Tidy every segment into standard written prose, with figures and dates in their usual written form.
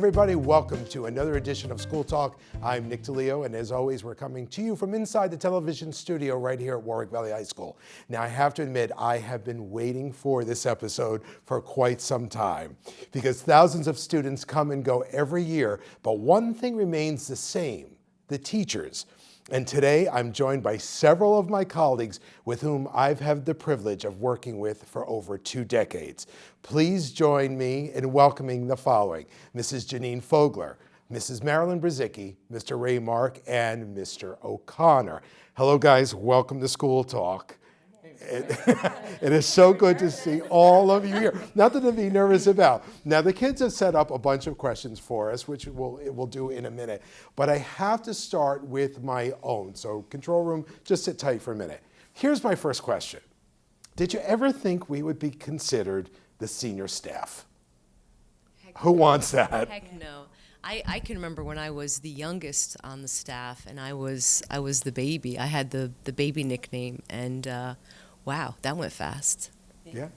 everybody, welcome to another edition of School Talk. I'm Nick DeLeo, and as always, we're coming to you from inside the television studio right here at Warwick Valley High School. Now, I have to admit, I have been waiting for this episode for quite some time because thousands of students come and go every year, but one thing remains the same: the teachers. And today, I'm joined by several of my colleagues with whom I've had the privilege of working with for over 2 decades. Please join me in welcoming the following: Mrs. Janine Fogler, Mrs. Marilyn Brzezicki, Mr. Ray Mark, and Mr. O'Connor. Hello, guys. Welcome to School Talk. It is so good to see all of you here. Nothing to be nervous about. Now, the kids have set up a bunch of questions for us, which we'll do in a minute. But I have to start with my own. So, control room, just sit tight for a minute. Here's my first question. Did you ever think we would be considered the senior staff? Who wants that? Heck no. I can remember when I was the youngest on the staff, and I was the baby. I had the baby nickname, and wow, that went fast. Yeah.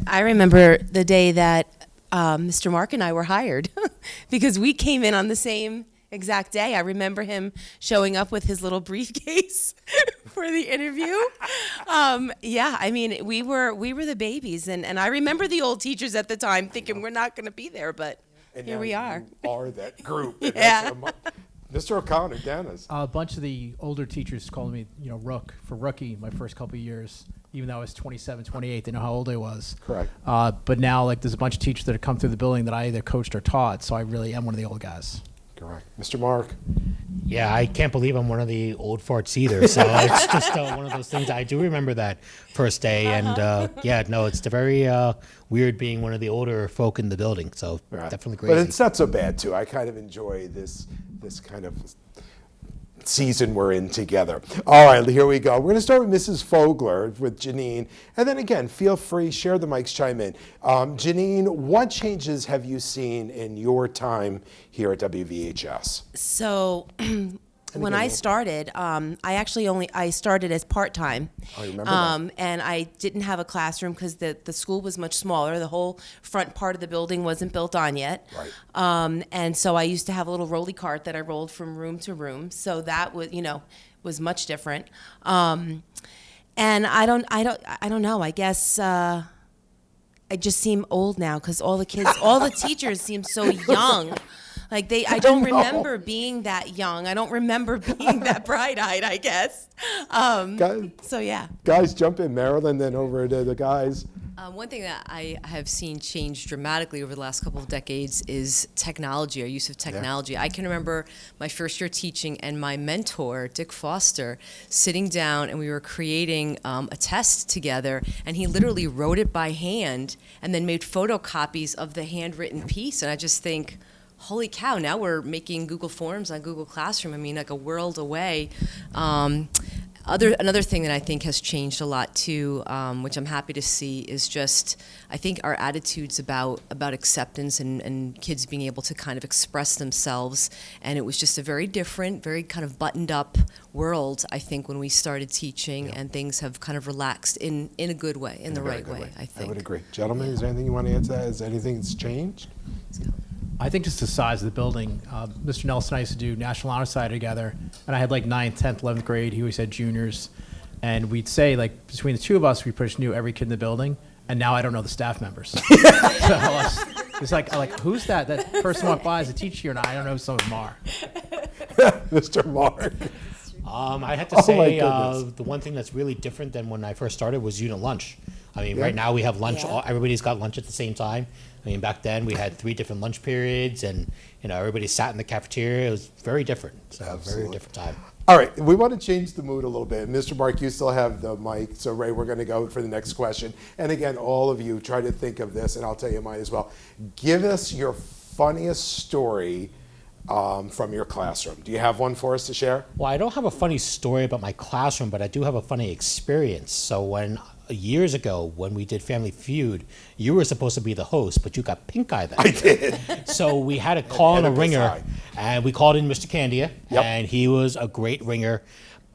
I remember the day that Mr. Mark and I were hired because we came in on the same exact day. I remember him showing up with his little briefcase for the interview. Yeah, I mean, we were the babies, and I remember the old teachers at the time thinking we're not going to be there, but And here now we are. You are that group. Yeah. Mr. O'Connor, Dennis. A bunch of the older teachers called me, Rook for rookie my first couple of years, even though I was 27, 28. They know how old I was. Correct. But now, there's a bunch of teachers that have come through the building that I either coached or taught, so I really am one of the old guys. Correct. Mr. Mark. Yeah, I can't believe I'm one of the old farts either. So it's just one of those things. I do remember that first day, and it's very weird being one of the older folk in the building. So definitely crazy. But it's not so bad too. I kind of enjoy this kind of season we're in together. All right, here we go. We're going to start with Mrs. Fogler, with Janine, and then again, feel free, share the mics, chime in. Janine, what changes have you seen in your time here at WVHS? So when I started, I started as part-time. Oh, you remember that? And I didn't have a classroom because the school was much smaller. The whole front part of the building wasn't built on yet. Right. And so I used to have a little rolly cart that I rolled from room to room. So that was much different. And I don't know. I guess I just seem old now because all the teachers seem so young. I don't remember being that young. I don't remember being that bright-eyed, I guess. So, yeah. Guys, jump in. Marilyn, then over to the guys. One thing that I have seen change dramatically over the last couple of decades is technology, our use of technology. Yeah. I can remember my first year teaching and my mentor, Dick Foster, sitting down and we were creating a test together, and he literally wrote it by hand and then made photocopies of the handwritten piece. And I just think, holy cow, now we're making Google Forms on Google Classroom. I mean, like a world away. Another thing that I think has changed a lot too, which I'm happy to see, is just, I think our attitudes about acceptance and kids being able to kind of express themselves. And it was just a very different, very kind of buttoned up world, I think, when we started teaching, and things have kind of relaxed in a good way, in the right way, I think. I would agree. Gentlemen, is there anything you want to add to that? Is anything that's changed? I think just the size of the building. Mr. Nelson and I used to do National Honor Society together, and I had 9th, 10th, 11th grade. He always had juniors. And we'd say, between the two of us, we pretty much knew every kid in the building, and now I don't know the staff members. So it's like, who's that? That person walked by as a teacher here, and I don't know who some of them are. Mr. Mark. I have to say the one thing that's really different than when I first started was unit lunch. I mean, right now we have lunch. Yeah. Everybody's got lunch at the same time. I mean, back then we had 3 different lunch periods, and everybody sat in the cafeteria. It was very different. So Absolutely. Very different time. All right, we want to change the mood a little bit. Mr. Mark, you still have the mic. So Ray, we're going to go for the next question. And again, all of you, try to think of this, and I'll tell you mine as well. Give us your funniest story from your classroom. Do you have one for us to share? Well, I don't have a funny story about my classroom, but I do have a funny experience. So years ago, when we did Family Feud, you were supposed to be the host, but you got pink eye that I did. So we had to call in a ringer, and we called in Mr. Candia, Yep. and he was a great ringer.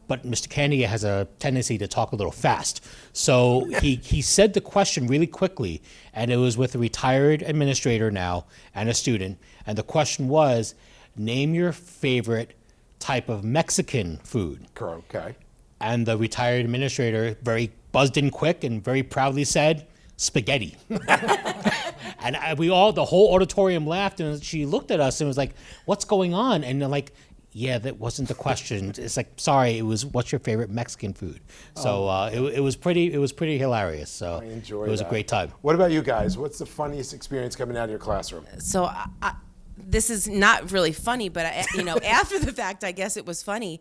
but Mr. Candy has a tendency to talk a little fast. So he said the question really quickly, and it was with a retired administrator now and a student. And the question was, name your favorite type of Mexican food. Okay. And the retired administrator very buzzed in quick and very proudly said, spaghetti. And the whole auditorium laughed, and she looked at us and was like, what's going on? And they're like, yeah, that wasn't the question. It's like, sorry, it was, what's your favorite Mexican food? So it was pretty hilarious. So I enjoyed it was that. a great time. What about you guys? What's the funniest experience coming out of your classroom? So this is not really funny, but after the fact, I guess it was funny.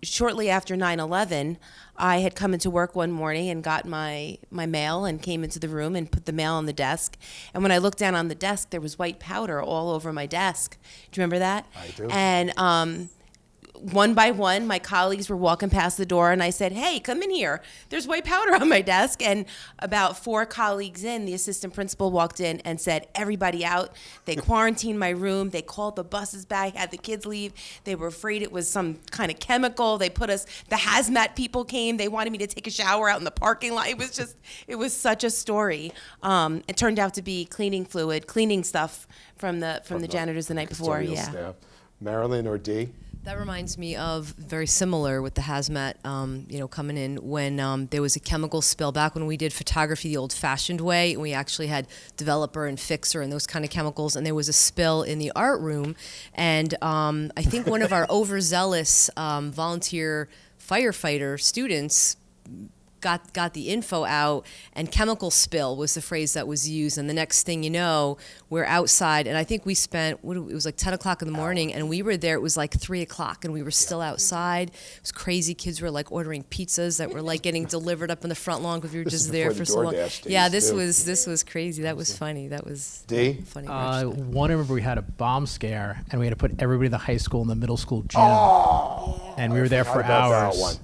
Shortly after 9/11, I had come into work one morning and got my mail and came into the room and put the mail on the desk. And when I looked down on the desk, there was white powder all over my desk. Do you remember that? I do. And one by one, my colleagues were walking past the door, and I said, hey, come in here. There's white powder on my desk. And about 4 colleagues in, the assistant principal walked in and said, everybody out. They quarantined my room. They called the buses back, had the kids leave. They were afraid it was some kind of chemical. They put us, the hazmat people came. They wanted me to take a shower out in the parking lot. It was such a story. It turned out to be cleaning fluid, cleaning stuff from the janitors the night before. Custodial Yeah. staff. Marilyn or Dee? That reminds me of very similar with the hazmat, coming in when there was a chemical spill back when we did photography the old-fashioned way, and we actually had developer and fixer and those kind of chemicals, and there was a spill in the art room, and I think one of our overzealous volunteer firefighter students got the info out, and chemical spill was the phrase that was used. And the next thing you know, we're outside, and I think we spent, it was like 10 o'clock in the morning, and we were there, it was like 3 o'clock, and we were still outside. It was crazy. Kids were like ordering pizzas that were like getting delivered up in the front lawn because we were This just is there before for the so long. DoorDash days, Yeah, too. this was crazy. That was funny. That was Dee? funny. One, I remember we had a bomb scare, and we had to put everybody in the high school and the middle school gym. And we were there for forgot about that hours. one.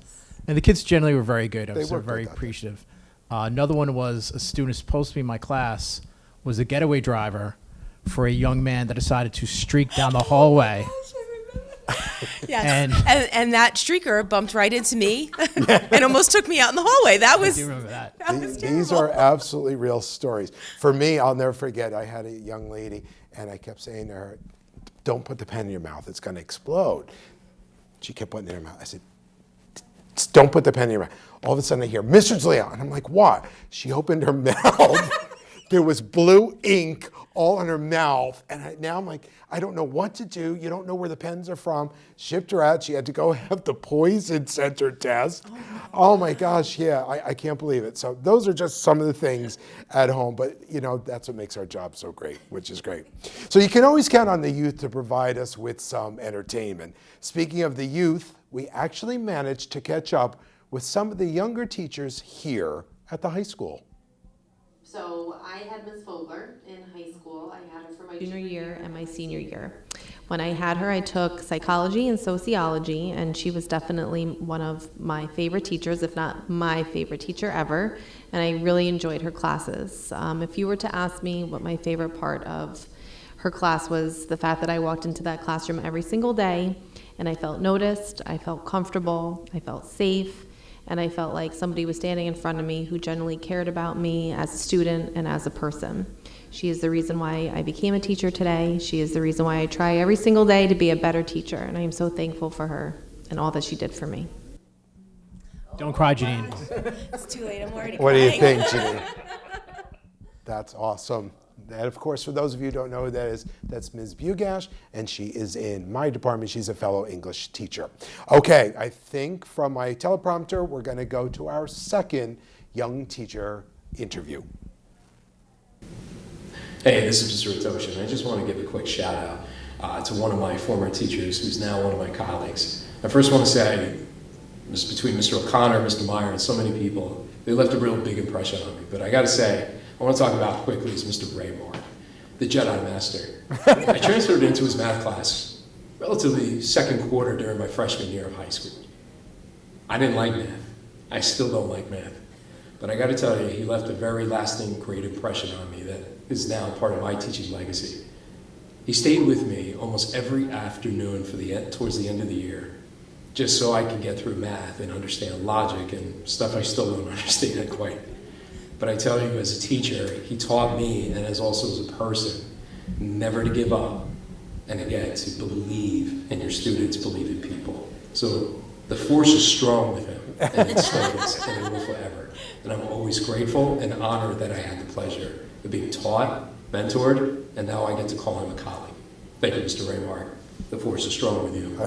And the kids generally were very good. I They was were very good, I think. appreciative. Another one was a student supposed to be in my class was a getaway driver for a young man that decided to streak down the hallway. Yes. And that streaker bumped right into me and almost took me out in the hallway. That I was do remember that. These are absolutely real stories. For me, I'll never forget, I had a young lady, and I kept saying to her, don't put the pen in your mouth, it's going to explode. She kept putting it in her mouth. I said, don't put the pen in your mouth. All of a sudden I hear, Mrs. Leon. And I'm like, what? She opened her mouth. There was blue ink all in her mouth. And now I'm like, I don't know what to do. You don't know where the pens are from. Shipped her out. She had to go have the poison center test. Oh my gosh, yeah, I can't believe it. So those are just some of the things at home. But that's what makes our job so great, which is great. So you can always count on the youth to provide us with some entertainment. Speaking of the youth, we actually managed to catch up with some of the younger teachers here at the high school. So I had Miss Fogler in high school. I had her for my junior year and my senior year. When I had her, I took psychology and sociology, and she was definitely one of my favorite teachers, if not my favorite teacher ever, and I really enjoyed her classes. If you were to ask me what my favorite part of her class was, the fact that I walked into that classroom every single day, and I felt noticed, I felt comfortable, I felt safe, and I felt like somebody was standing in front of me who genuinely cared about me as a student and as a person. She is the reason why I became a teacher today. She is the reason why I try every single day to be a better teacher, and I am so thankful for her and all that she did for me. Don't cry, Janine. It's too late. I'm already What do you crying. think, Janine? That's awesome. And of course, for those of you who don't know who that is, that's Ms. Bugash, and she is in my department. She's a fellow English teacher. Okay, I think from my teleprompter, we're going to go to our second young teacher interview. Hey, this is Mr. Ratoshin. I just want to give a quick shout out to one of my former teachers who's now one of my colleagues. I first want to say, between Mr. O'Connor, Mr. Meyer, and so many people, they left a real big impression on me. But I got to say, I want to talk about quickly is Mr. Braymore, the Jedi Master. I transferred into his math class relatively second quarter during my freshman year of high school. I didn't like math. I still don't like math. But I got to tell you, he left a very lasting, great impression on me that is now part of my teaching legacy. He stayed with me almost every afternoon towards the end of the year. just so I can get through math and understand logic and stuff I still don't understand quite. But I tell you, as a teacher, he taught me, and as also as a person, never to give up, and again, to believe in your students, believe in people. So the force is strong with him, and it still is, and it will forever. And I'm always grateful and honored that I had the pleasure of being taught, mentored, and now I get to call him a colleague. Thank you, Mr. Raymar. The force is strong with you.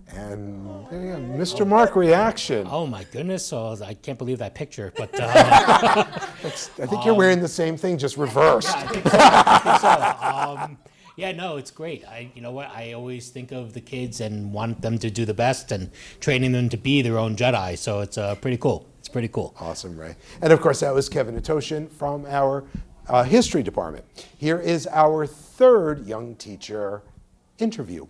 And yeah, Mr. Mark, reaction. Oh my goodness! So I can't believe that picture, but I think you're wearing the same thing, just reversed. I think so. I think so. Yeah, no, it's great. You know what? I always think of the kids and want them to do the best and training them to be their own Jedi. So it's pretty cool. It's pretty cool. Awesome, Ray. And of course, that was Kevin Atoshin from our history department. Here is our third young teacher interview.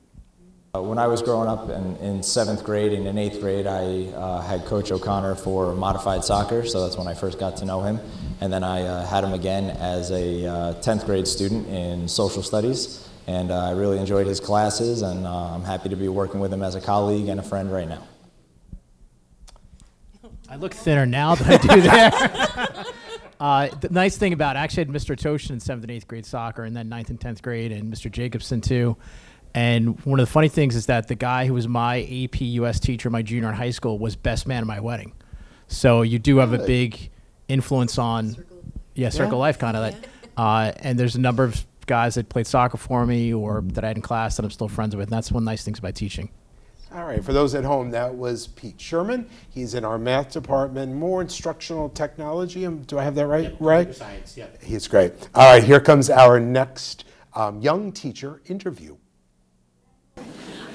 When I was growing up in 7th grade and in 8th grade, I had Coach O'Connor for modified soccer, so that's when I first got to know him. And then I had him again as a 10th grade student in social studies, and I really enjoyed his classes, and I'm happy to be working with him as a colleague and a friend right now. I look thinner now than I do there. The nice thing about it, I actually had Mr. Toshin in 7th and 8th grade soccer, and then 9th and 10th grade, and Mr. Jacobson too. And one of the funny things is that the guy who was my AP US teacher my junior in high school was best man at my wedding. So you do have a big influence on, circle of life kind of that. And there's a number of guys that played soccer for me or that I had in class that I'm still friends with. And that's one of the nice things about teaching. All right, for those at home, that was Pete Sherman. He's in our math department, more instructional technology. Do I have that right, Ray? Science, yeah. He's great. All right, here comes our next young teacher interview.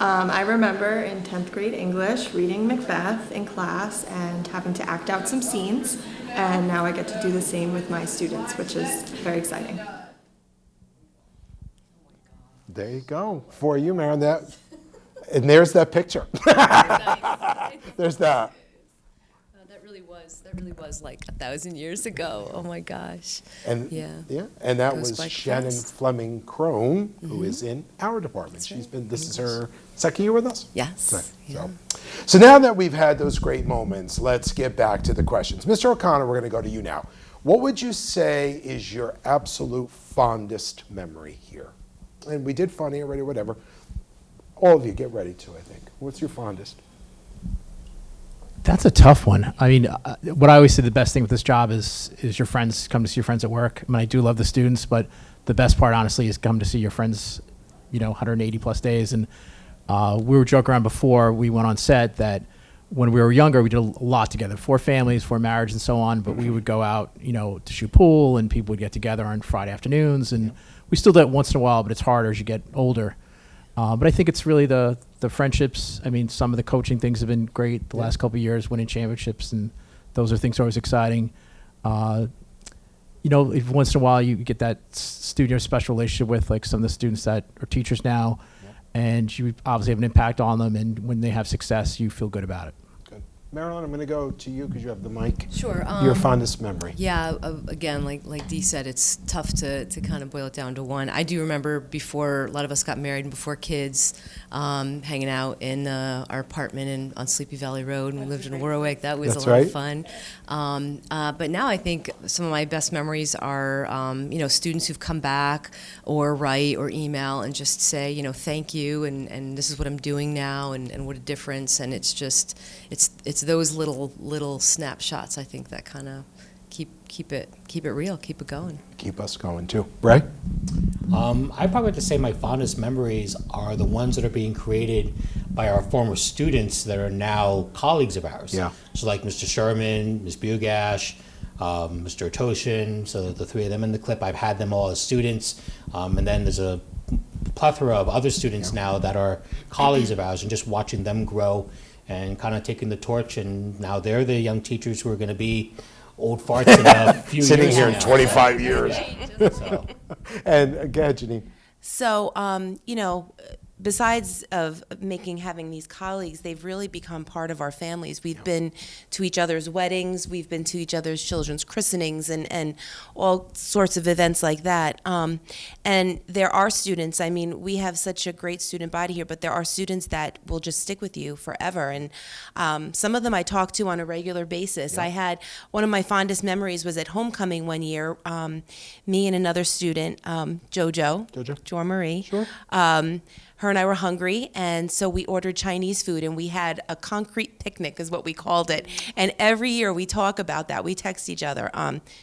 I remember in 10th grade English reading Macbeth in class and having to act out some scenes, and now I get to do the same with my students, which is very exciting. There you go. For you, Maren. And there's that picture. There's that. That really was like 1,000 years ago. Oh my gosh. And and that was Shannon Fleming Crone, who is in our department. She's been. This is her second year with us. Yes. Right. Yeah. So now that we've had those great moments, let's get back to the questions. Mr. O'Connor, we're going to go to you now. What would you say is your absolute fondest memory here? And we did funny already, whatever. All of you, get ready to, I think. What's your fondest? That's a tough one. I mean, what I always say the best thing with this job is your friends, come to see your friends at work. I mean, I do love the students, but the best part, honestly, is come to see your friends, 180 plus days. And we were joking around before we went on set that when we were younger, we did a lot together, 4 families, 4 marriage and so on, but we would go out, to shoot pool and people would get together on Friday afternoons. And we still do it once in a while, but it's harder as you get older. But I think it's really the friendships. I mean, some of the coaching things have been great the last couple of years, winning championships, and those are things that are always exciting. If once in a while you get that student or special relationship with like some of the students that are teachers now, and you obviously have an impact on them, and when they have success, you feel good about it. Good. Marilyn, I'm going to go to you because you have the mic. Sure. Your fondest memory. Yeah, again, like Dee said, it's tough to kind of boil it down to one. I do remember before a lot of us got married and before kids, hanging out in our apartment on Sleepy Valley Road, and we lived in Warwick. That was a lot of fun. But now I think some of my best memories are, students who've come back or write or email and just say, thank you, and this is what I'm doing now, and what a difference. And it's just, it's those little snapshots, I think, that kind of keep it real, keep it going. Keep us going too. Ray? I probably have to say my fondest memories are the ones that are being created by our former students that are now colleagues of ours. Yeah. So like Mr. Sherman, Ms. Bugash, Mr. Toshin, so the 3 of them in the clip, I've had them all as students. And then there's a plethora of other students now that are colleagues of ours, and just watching them grow and kind of taking the torch, and now they're the young teachers who are going to be old farts in a few Sitting years. here in now. 25 years. So. And go ahead, Janine. So, besides of having these colleagues, they've really become part of our families. We've been to each other's weddings, we've been to each other's children's christenings, and all sorts of events like that. And there are students, I mean, we have such a great student body here, but there are students that will just stick with you forever. And some of them I talk to on a regular basis. I had one of my fondest memories was at homecoming one year. Me and another student, Jo Marie. Sure. Her and I were hungry, and so we ordered Chinese food, and we had a concrete picnic, is what we called it. And every year we talk about that. We text each other.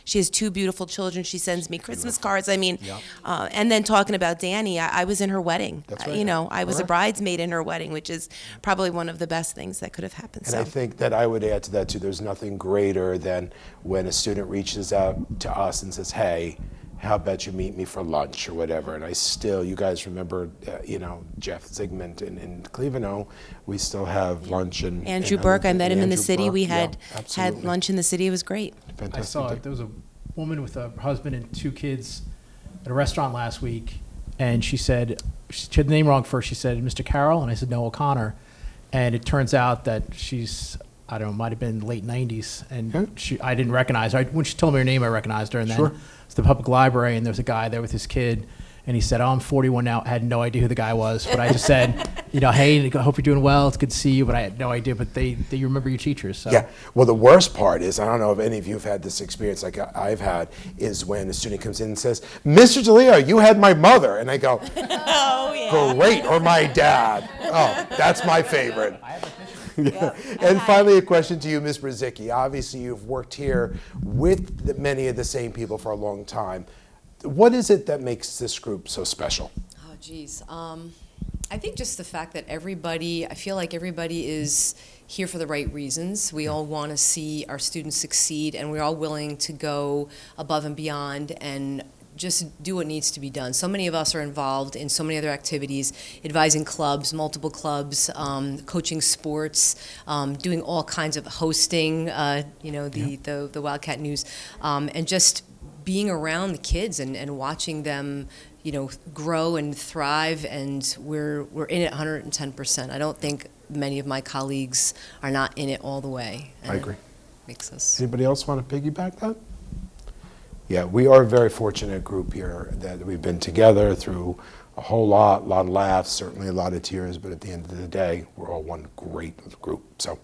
She has 2 beautiful children. She sends me Christmas cards. I mean, and then talking about Danny, I was in her wedding. That's right. You know, I was a bridesmaid in her wedding, which is probably one of the best things that could have happened. And I think that I would add to that too, there's nothing greater than when a student reaches out to us and says, hey, how about you meet me for lunch or whatever? And you guys remember, Jeff Zygmunt in Cleveland. We still have lunch. And Andrew Burke, I met him in the city. Burke. We had lunch in the city. It was great. Fantastic. I saw there was a woman with a husband and 2 kids at a restaurant last week, and she had the name wrong first. She said, Mr. Carroll, and I said, no, O'Connor. And it turns out that she's, I don't know, might have been late 90s, and I didn't recognize her. When she told me her name, I recognized her, and then it's the public library, and there's a guy there with his kid, and he said, oh, I'm 41 now. I had no idea who the guy was, but I just said, hey, I hope you're doing well. It's good to see you, but I had no idea. But they remember your teachers. So. Yeah. Well, the worst part is, I don't know if any of you have had this experience like I've had, is when a student comes in and says, Mr. DeLeo, you had my mother. And I go, oh, yeah. Great, or my dad. Oh, that's my favorite. And finally, a question to you, Ms. Brzezicki. Obviously, you've worked here with many of the same people for a long time. What is it that makes this group so special? Oh, geez. I think just the fact that I feel like everybody is here for the right reasons. We all want to see our students succeed, and we're all willing to go above and beyond and just do what needs to be done. So many of us are involved in so many other activities, advising clubs, multiple clubs, coaching sports, doing all kinds of hosting, the Wildcat News, and just being around the kids and watching them, grow and thrive. And we're in it 110%. I don't think many of my colleagues are not in it all the way. I agree. Makes us. Anybody else want to piggyback that? Yeah, we are a very fortunate group here that we've been together through a whole lot of laughs, certainly a lot of tears, but at the end of the day, we're all one great group. So,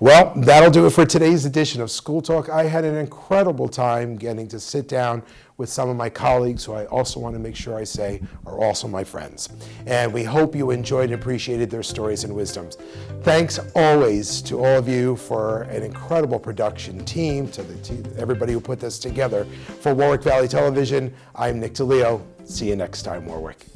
well, that'll do it for today's edition of School Talk. I had an incredible time getting to sit down with some of my colleagues, who I also want to make sure I say are also my friends. And we hope you enjoyed and appreciated their stories and wisdoms. Thanks always to all of you for an incredible production team, to everybody who put this together. For Warwick Valley Television, I'm Nick DeLeo. See you next time, Warwick.